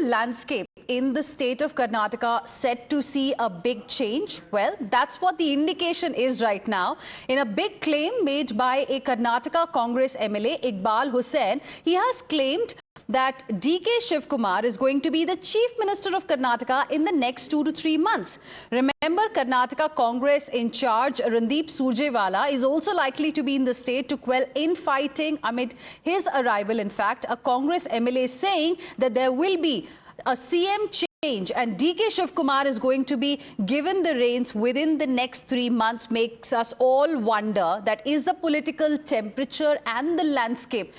landscape in the state of Karnataka set to see a big change? Well, that's what the indication is right now. In a big claim made by a Karnataka Congress MLA, Iqbal Hussain, he has claimed that DK Shivkumar is going to be the Chief Minister of Karnataka in the next 2 to 3 months. Remember, Karnataka Congress in charge, Randeep Surjewala, is also likely to be in the state to quell infighting amid his arrival. In fact, a Congress MLA saying that there will be a CM change and DK Shivkumar is going to be given the reins within the next 3 months makes us all wonder that is the political temperature and the landscape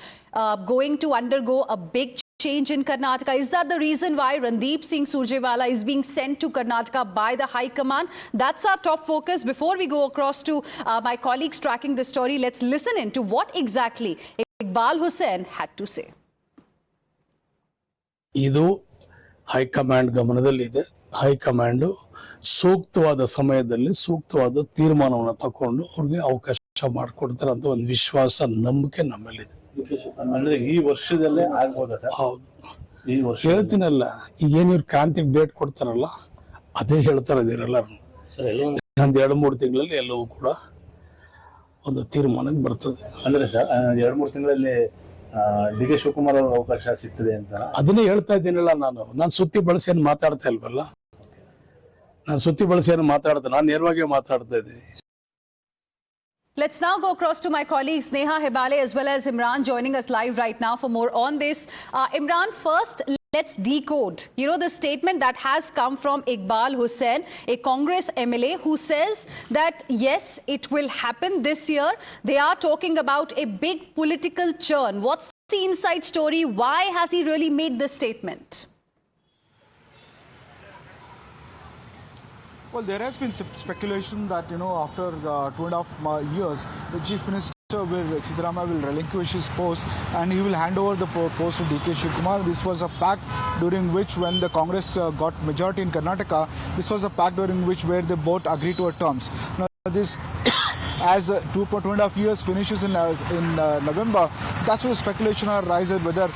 going to undergo a big change in Karnataka? Is that the reason why Randeep Singh Surjewala is being sent to Karnataka by the High Command? That's our top focus. Before we go across to my colleagues tracking the story, let's listen in to what exactly Iqbal Hussain had to say. ಇದು high command ಗಮನದಲ್ಲಿದೆ. High command ಸೂಕ್ತವಾದ ಸಮಯದಲ್ಲಿ ಸೂಕ್ತವಾದ ತೀರ್ಮಾನವನ್ನು ತಗೊಂಡು ಅವ್ರಿಗೆ ಅವಕಾಶ ಮಾಡಿಕೊಡ್ತಾರೆ ಅಂತ ಒಂದು ವಿಶ್ವಾಸ ನಂಬಿಕೆ ನಮ್ಮಲ್ಲಿದೆ. ಅಂದ್ರೆ ಈ ವರ್ಷದಲ್ಲೇ ಆಗ್ಬೋದಾ ಸರ್? ಹೌದು, ಈ ವರ್ಷ ಹೇಳ್ತೀನಲ್ಲ, ಈಗೇನು ಇವ್ರು ಕ್ರಾಂತಿಗೆ ಡೇಟ್ ಕೊಡ್ತಾರಲ್ಲ ಅದೇ ಹೇಳ್ತಾರೆ ಇದರೆಲ್ಲರೂ. ಒಂದು 2-3 ತಿಂಗಳಲ್ಲಿ ಎಲ್ಲವೂ ಕೂಡ ಒಂದು ತೀರ್ಮಾನಕ್ಕೆ ಬರ್ತದೆ. ಅಂದ್ರೆ ಸರ್ 2-3 ತಿಂಗಳಲ್ಲಿ ಡಿ ಕೆ ಶಿವಕುಮಾರ್ ಅವ್ರ ಅವಕಾಶ ಸಿಗ್ತದೆ ಅಂತ ಅದನ್ನೇ ಹೇಳ್ತಾ ಇದ್ದೀನಲ್ಲ. ನಾನು ಸುತ್ತಿ ಬಳಸಿ ಏನು ಮಾತಾಡ್ತಾ ಇಲ್ವಲ್ಲ, ನಾನು ಸುತ್ತಿ ಬಳಸಿ ಏನು ಮಾತಾಡ್ತಾ, ನಾನು ನೇರವಾಗಿ ಮಾತಾಡ್ತಾ ಇದ್ದೀನಿ. Let's now go across to my colleagues Neha Hebale as well as Imran joining us live right now for more on this. Imran, first let's decode, the statement that has come from Iqbal Hussain, a Congress MLA, who says that yes, it will happen this year. They are talking about a big political churn. What's the inside story? Why has he really made this statement? Well, there has been speculation that, after 2.5 years, the Chief Minister Siddaramaiah will relinquish his post and he will hand over the post to DK Shivkumar. This was a pact during which, when the Congress got majority in Karnataka, this was a pact during which where they both agreed to terms. Now, this as 2.5 years finishes in November, that's where speculation arises whether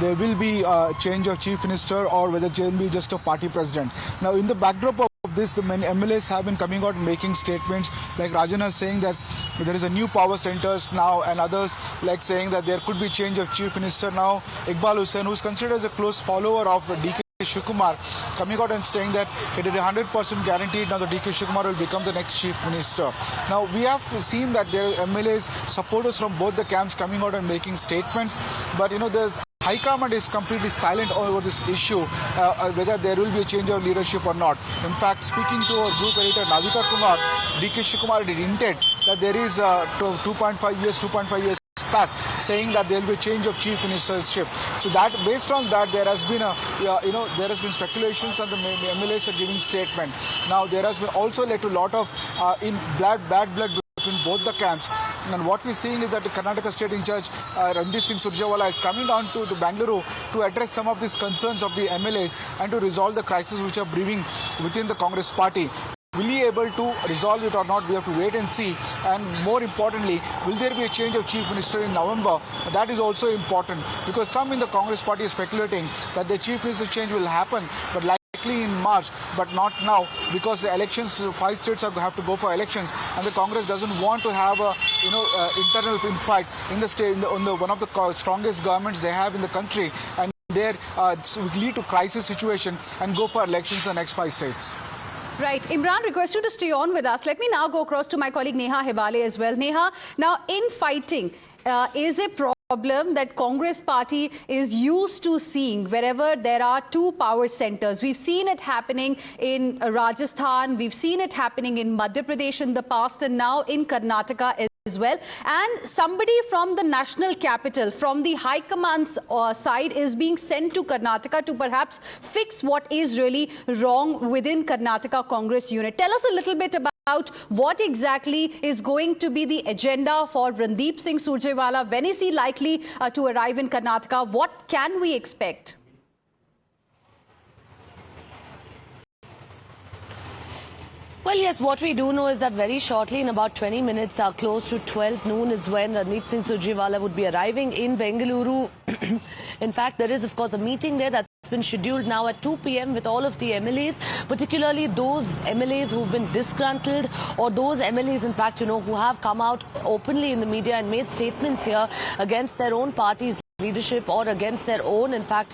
there will be a change of Chief Minister or whether there will be just a party president. Now, in the backdrop of this, the many MLAs have been coming out making statements like Rajana saying that there is a new power centers now, and others like saying that there could be change of Chief Minister. Now, Iqbal Hussain, who is considered as a close follower of DK Shivkumar, coming out and saying that it is 100% guaranteed now that DK Shivkumar will become the next Chief Minister. Now, we have seen that there are MLAs, supporters from both the camps coming out and making statements, but there's High Command is completely silent over this issue, whether there will be a change of leadership or not. In fact, speaking to our group editor Navika Kumar, DK Shivkumar did hinted that there is a 2.5 years pact saying that there will be a change of Chief Ministership. So that, based on that, there has been there has been speculations and the MLAs are giving statement. Now, there has been also led to a lot of bad blood between both the camps. And what we're seeing is that the Karnataka State in charge, Randeep Singh Surjewala, is coming down to Bangalore to address some of these concerns of the MLAs and to resolve the crisis which are brewing within the Congress party. Will he able to resolve it or not? We have to wait and see. And more importantly, will there be a change of Chief Minister in November? That is also important, because some in the Congress party are speculating that the Chief Minister change will happen, but in March, but not now, because the elections, 5 states have to go for elections, and the Congress doesn't want to have a internal fight in the state, one of the strongest governments they have in the country, and there lead to crisis situation and go for elections in the next 5 states. Right. Imran, request you to stay on with us. Let me now go across to my colleague Neha Hebale as well. Neha, now infighting is a problem that Congress party is used to seeing wherever there are 2 power centers. We've seen it happening in Rajasthan, we've seen it happening in Madhya Pradesh in the past, and now in Karnataka as well. And somebody from the national capital, from the High Command's side, is being sent to Karnataka to perhaps fix what is really wrong within Karnataka Congress unit. Tell us a little bit about what exactly is going to be the agenda for Randeep Singh Surjewala. When is he likely to arrive in Karnataka? What can we expect? Well, yes, what we do know is that very shortly, in about 20 minutes, close to 12 noon is when Randeep Singh Surjewala would be arriving in Bengaluru. In fact, there is, of course, a meeting there that's been scheduled now at 2 p.m. with all of the MLAs, particularly those MLAs who've been disgruntled or those MLAs, in fact, who have come out openly in the media and made statements here against their own party's leadership or against their own, in fact,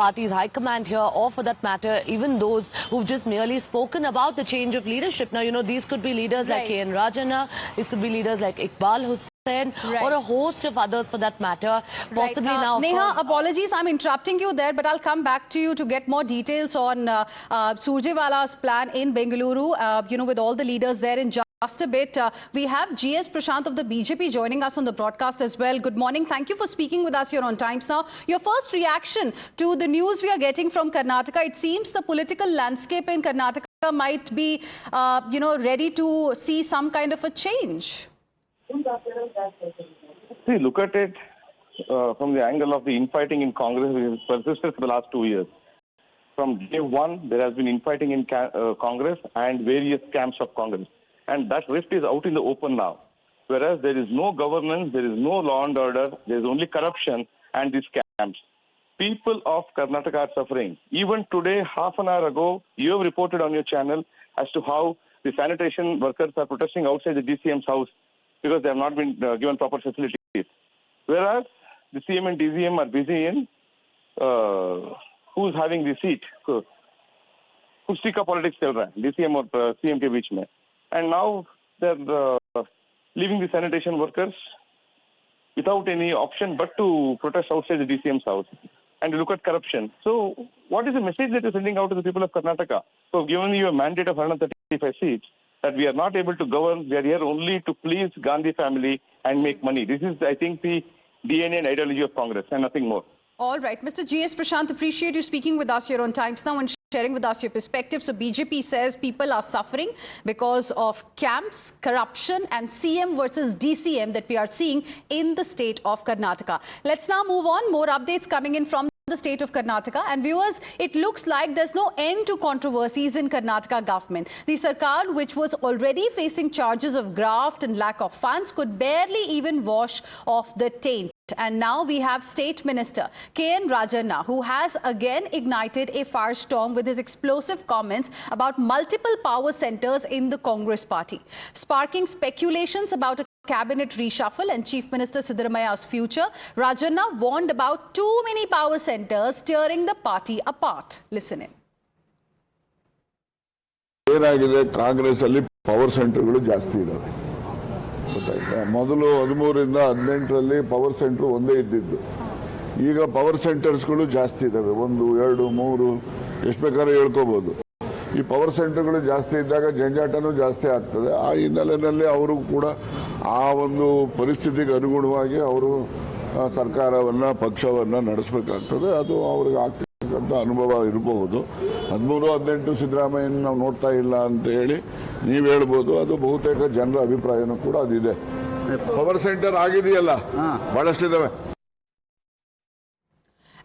party's high command here, or for that matter, even those who've just merely spoken about the change of leadership. Now, these could be leaders like K.N. Rajana, these could be leaders like Iqbal Hussain, or a host of others for that matter. Possibly now. Neha, apologies, I'm interrupting you there, but I'll come back to you to get more details on Surjewala's plan in Bengaluru, with all the leaders there in just a bit. We have GS Prashant of the BJP joining us on the broadcast as well. Good morning. Thank you for speaking with us here on Times Now. Your first reaction to the news we are getting from Karnataka. It seems the political landscape in Karnataka might be, ready to see some kind of a change. See, look at it from the angle of the infighting in Congress, which has persisted for the last 2 years. From day one, there has been infighting in Congress and various camps of Congress. And that rift is out in the open now. Whereas there is no governance, there is no law and order, there is only corruption and these camps. People of Karnataka are suffering. Even today, half an hour ago, you have reported on your channel as to how the sanitation workers are protesting outside the DCM's house because they have not been given proper facilities. Whereas the CM and DCM are busy in who's having the seat. So, कुश्ती का politics चल रहा है DCM और CM के बीच में. And now they're leaving the sanitation workers without any option but to protest outside the DCM's house. And look at corruption. So what is the message that you're sending out to the people of Karnataka? So given you a mandate of 135 seats, that we are not able to govern, we are here only to please Gandhi family and make money. This is, I think, the DNA and ideology of Congress and nothing more. All right. Mr. GS Prashant, appreciate you speaking with us here on Times Now and sharing with us your perspective. So BJP says people are suffering because of camps, corruption and CM versus DCM that we are seeing in the state of Karnataka. Let's now move on. More updates coming in from the state of Karnataka. And viewers, it looks like there's no end to controversies in Karnataka government. The Sarkar, which was already facing charges of graft and lack of funds, could barely even wash off the taint. And now we have State Minister K.N. Rajana, who has again ignited a firestorm with his explosive comments about multiple power centers in the Congress party, sparking speculations about a cabinet reshuffle and Chief Minister Siddaramaya's future. Rajana warned about too many power centers tearing the party apart. Listen in. ಏನಾಗಿದೆ ಕಾಂಗ್ರೆಸ್ ಅಲ್ಲಿ power ಸೆಂಟರ್ಗಳು ಜಾಸ್ತಿ ಇದಾವೆ. ಗೊತ್ತಾಯ್ತಾ? ಮೊದಲು 13ರಿಂದ 18ರಲ್ಲಿ power centre ಒಂದೇ ಇದ್ದಿದ್ದು. ಈಗ power ಸೆಂಟರ್ಸ್ಗಳು ಜಾಸ್ತಿ ಇದಾವೆ. 1, 2, 3 ಎಷ್ಟು ಬೇಕಾದ್ರೂ ಹೇಳ್ಕೋಬಹುದು. ಈ ಪವರ್ ಸೆಂಟರ್ಗಳು ಜಾಸ್ತಿ ಇದ್ದಾಗ ಜಂಜಾಟನೂ ಜಾಸ್ತಿ ಆಗ್ತದೆ. ಆ ಹಿನ್ನೆಲೆಯಲ್ಲಿ ಅವರು ಕೂಡ ಆ ಒಂದು ಪರಿಸ್ಥಿತಿಗೆ ಅನುಗುಣವಾಗಿ ಅವರು ಸರ್ಕಾರವನ್ನ ಪಕ್ಷವನ್ನ ನಡೆಸಬೇಕಾಗ್ತದೆ. ಅದು ಅವರಿಗೆ ಆಗ್ತಕ್ಕಂಥ ಅನುಭವ ಇರಬಹುದು. 13-18 ಸಿದ್ದರಾಮಯ್ಯನ ನಾವು ನೋಡ್ತಾ ಇಲ್ಲ ಅಂತ ಹೇಳಿ ನೀವು ಹೇಳ್ಬೋದು. ಅದು ಬಹುತೇಕ ಜನರ ಅಭಿಪ್ರಾಯನೂ ಕೂಡ ಅದಿದೆ. ಪವರ್ ಸೆಂಟರ್ ಆಗಿದೆಯಲ್ಲ, ಬಹಳಷ್ಟಿದಾವೆ.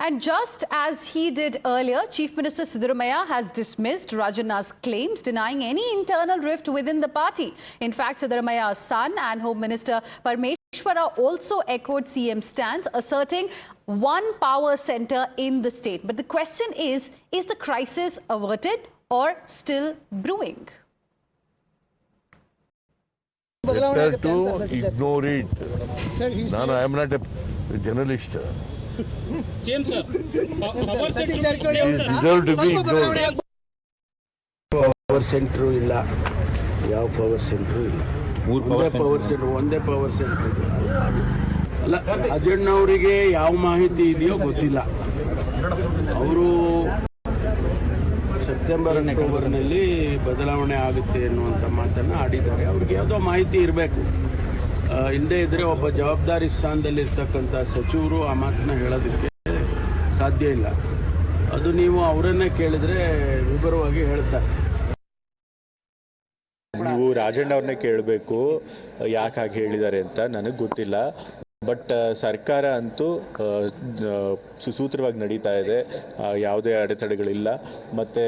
And just as he did earlier, Chief Minister Siddaramaiah has dismissed Rajana's claims, denying any internal rift within the party. In fact, Siddaramaiah's son and Home Minister Parameshwara also echoed CM's stance, asserting one power center in the state. But the question is the crisis averted or still brewing? Better to ignore it. No, I am not a journalist. Same, sir. It deserves to be ignored. Power centre ಇಲ್ಲ, ಯಾವ power centre ಇಲ್ಲ. ಒಂದೇ power centre ಅಲ್ಲ. ಅಜಣ್ಣವರಿಗೆ ಯಾವ ಮಾಹಿತಿ ಇದೆಯೋ ಗೊತ್ತಿಲ್ಲ. ಅವರು ಸೆಪ್ಟೆಂಬರ್ ಅಕ್ಟೋಬರ್ನಲ್ಲಿ ಬದಲಾವಣೆ ಆಗುತ್ತೆ ಎನ್ನುವಂಥ ಮಾತನ್ನು ಆಡಿದ್ದಾರೆ. ಅವ್ರಿಗೆ ಯಾವುದೋ ಮಾಹಿತಿ ಇರಬೇಕು. ಇಲ್ಲದೇ ಇದ್ರೆ ಒಬ್ಬ ಜವಾಬ್ದಾರಿ ಸ್ಥಾನದಲ್ಲಿರ್ತಕ್ಕಂಥ ಸಚಿವರು ಆ ಮಾತನ್ನ ಹೇಳೋದಕ್ಕೆ ಸಾಧ್ಯ ಇಲ್ಲ. ಅದು ನೀವು ಅವರನ್ನೇ ಕೇಳಿದ್ರೆ ವಿವರವಾಗಿ ಹೇಳ್ತಾರೆ. ನೀವು ರಾಜಣ್ಣ ಅವ್ರನ್ನೇ ಕೇಳಬೇಕು ಯಾಕೆ ಹಾಗೆ ಹೇಳಿದ್ದಾರೆ ಅಂತ, ನನಗೆ ಗೊತ್ತಿಲ್ಲ. ಬಟ್ ಸರ್ಕಾರ ಅಂತೂ ಸುಸೂತ್ರವಾಗಿ ನಡೀತಾ ಇದೆ, ಯಾವುದೇ ಅಡೆತಡೆಗಳಿಲ್ಲ. ಮತ್ತು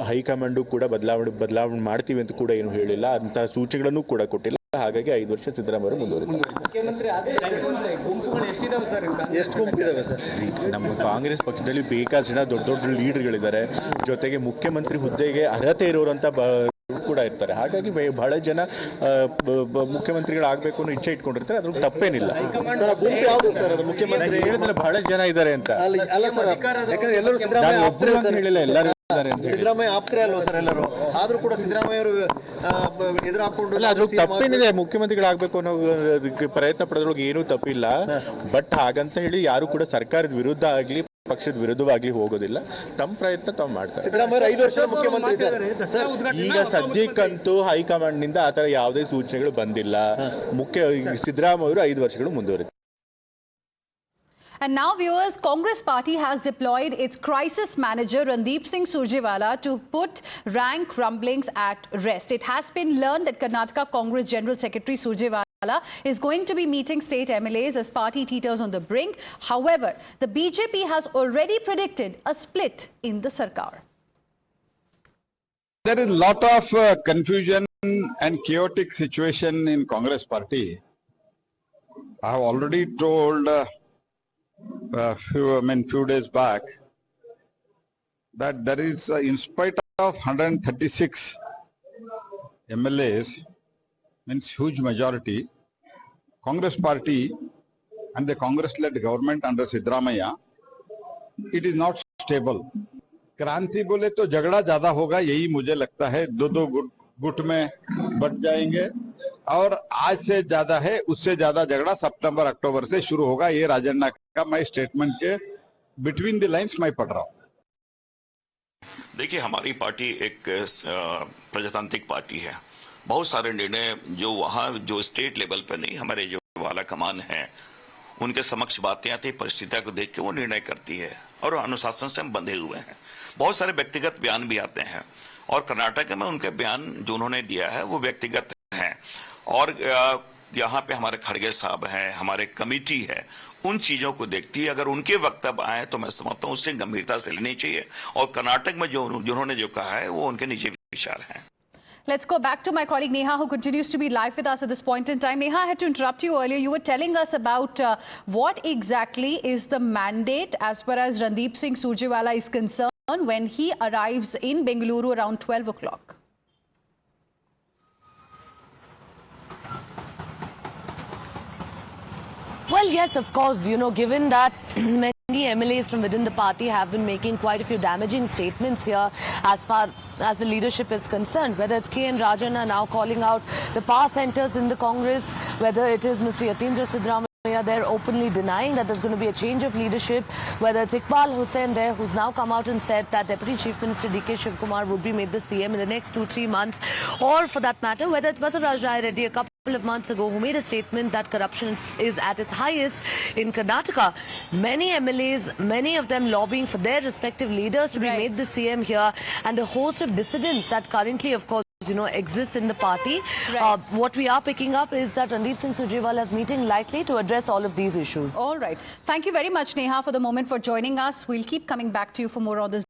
ಹೈಕಮಾಂಡು ಕೂಡ ಬದಲಾವಣೆ ಮಾಡ್ತೀವಿ ಅಂತ ಕೂಡ ಏನು ಹೇಳಿಲ್ಲ, ಅಂಥ ಸೂಚನೆಗಳನ್ನು ಕೂಡ ಕೊಟ್ಟಿಲ್ಲ. ಹಾಗಾಗಿ 5 ವರ್ಷ ಸಿದ್ದರಾಮಯ್ಯ ಅವರು ಮುಂದುವರಿತಾರೆ. ಎಷ್ಟು ಗುಂಪಿದಾವೆ ಸರ್? ನಮ್ಮ ಕಾಂಗ್ರೆಸ್ ಪಕ್ಷದಲ್ಲಿ ಬೇಕಾದಷ್ಟು ಜನ ದೊಡ್ಡ ದೊಡ್ಡ ಲೀಡರ್ಗಳಿದ್ದಾರೆ, ಜೊತೆಗೆ ಮುಖ್ಯಮಂತ್ರಿ ಹುದ್ದೆಗೆ ಅರ್ಹತೆ ಇರೋರಂತ ಕೂಡ ಇರ್ತಾರೆ. ಹಾಗಾಗಿ ಬಹಳ ಜನ ಮುಖ್ಯಮಂತ್ರಿಗಳಾಗಬೇಕು ಅನ್ನೋ ಇಚ್ಛೆ ಇಟ್ಕೊಂಡಿರ್ತಾರೆ. ಅದ್ರ ತಪ್ಪೇನಿಲ್ಲ. ಗುಂಪು ಯಾವುದು ಸರ್? ಅದು ಮುಖ್ಯಮಂತ್ರಿ ಹೇಳಿದ್ರೆ ಬಹಳ ಜನ ಇದ್ದಾರೆ ಅಂತ. ಅಲ್ಲ ಸರ್, ಯಾಕಂದ್ರೆ ಎಲ್ಲರೂ ಸಿದ್ದರಾಮಯ್ಯ ಹೇಳಿಲ್ಲ, ಎಲ್ಲರೂ ಇದ್ದಾರೆ ಅಂತ. ಸಿದ್ದರಾಮಯ್ಯ ಆಪ್ತರೇ ಅಲ್ವಾ ಸರ್ ಎಲ್ಲರೂ? ಆದ್ರೂ ಕೂಡ ಸಿದ್ದರಾಮಯ್ಯ ಅವರು ಎದುರು ಹಾಕೊಂಡು ಅದ್ರ ತಪ್ಪೇನಿದೆ. ಮುಖ್ಯಮಂತ್ರಿಗಳಾಗಬೇಕು ಅನ್ನೋ ಪ್ರಯತ್ನ ಪಡೋದ್ರೊಳಗೆ ಏನೂ ತಪ್ಪಿಲ್ಲ. ಬಟ್ ಹಾಗಂತ ಹೇಳಿ ಯಾರು ಕೂಡ ಸರ್ಕಾರದ ವಿರುದ್ಧ ಆಗ್ಲಿ ಪಕ್ಷದ ವಿರುದ್ಧವಾಗಿ ಹೋಗೋದಿಲ್ಲ. ತಮ್ಮ ಪ್ರಯತ್ನ ತಾವು ಮಾಡ್ತಾರೆ. ಸಿದ್ದರಾಮಯ್ಯ 5 ವರ್ಷ ಮುಖ್ಯಮಂತ್ರಿ ಸರ್. ಈಗ ಸದ್ಯಕ್ಕಂತೂ ಹೈಕಮಾಂಡ್ ನಿಂದ ಆತರ ಯಾವುದೇ ಸೂಚನೆಗಳು ಬಂದಿಲ್ಲ. ಸಿದ್ದರಾಮಯ್ಯ ಅವರು 5 ವರ್ಷಗಳು ಮುಂದುವರಿತಾರೆ. And now, viewers, Congress party has deployed its crisis manager Randeep Singh Surjewala to put rank rumblings at rest. It has been learned that Karnataka Congress General Secretary Surjewala is going to be meeting state MLAs as party teeters on the brink. However, the BJP has already predicted a split in the Sarkar. There is a lot of confusion and chaotic situation in Congress party. I have already told few days back that there is, in spite of 136 MLAs, means huge majority, Congress party and the Congress-led government under Siddaramaiah, it is not stable. क्रांति बोले तो झगड़ा ज्यादा होगा, यही मुझे लगता है. दो गुट में बट जाएंगे और आज से ज्यादा है, उससे ज्यादा झगड़ा सितंबर अक्टूबर से शुरू होगा. ये राजन्ना का मैं स्टेटमेंट के बिटवीन द लाइंस मैं पढ़ रहा हूं. देखिए, हमारी पार्टी एक प्रजातांत्रिक पार्टी है. बहुत सारे निर्णय जो वहां जो स्टेट लेवल पर नहीं, हमारे जो वाला कमान है उनके समक्ष बातें आती, परिस्थितियों को देख के वो निर्णय करती है और अनुशासन से हम बंधे हुए हैं. बहुत सारे व्यक्तिगत बयान भी आते हैं और कर्नाटक में उनके बयान जो उन्होंने दिया है वो व्यक्तिगत हैं. और यहाँ पे हमारे खड़गे साहब हैं, हमारे कमेटी है, उन चीजों को देखती है. अगर उनके वक्तव्य आए तो मैं समझता हूं उससे गंभीरता से लेनी चाहिए. और कर्नाटक में जो उन्होंने जो कहा है वो उनके निजी विचार हैं. Let's go back to my colleague Neha, who continues to be live with us at this point in time. Neha, I had to interrupt you earlier. You were telling us about what exactly is the mandate as far as Randeep Singh Surjewala is concerned when he arrives in Bengaluru around 12 o'clock. Well, yes, of course, given that many MLAs from within the party have been making quite a few damaging statements here as far as the leadership is concerned, whether it's K.N. Rajanna now calling out the power centers in the Congress, whether it is Mr. Yatindra Siddaramaiah, they're openly denying that there's going to be a change of leadership, whether it's Iqbal Hussain there, who's now come out and said that Deputy Chief Minister D.K. Shivkumar would be made the CM in the next 2-3 months, or for that matter, whether it's Basuraj Reddy a couple of months ago who made a statement that corruption is at its highest in Karnataka. Many MLAs, many of them lobbying for their respective leaders to be made the CM here, and a host of dissidents that currently, of course, exists in the party. What we are picking up is that Randeep Singh Surjewala is meeting likely to address all of these issues. All right. Thank you very much, Neha, for the moment for joining us. We'll keep coming back to you for more on this.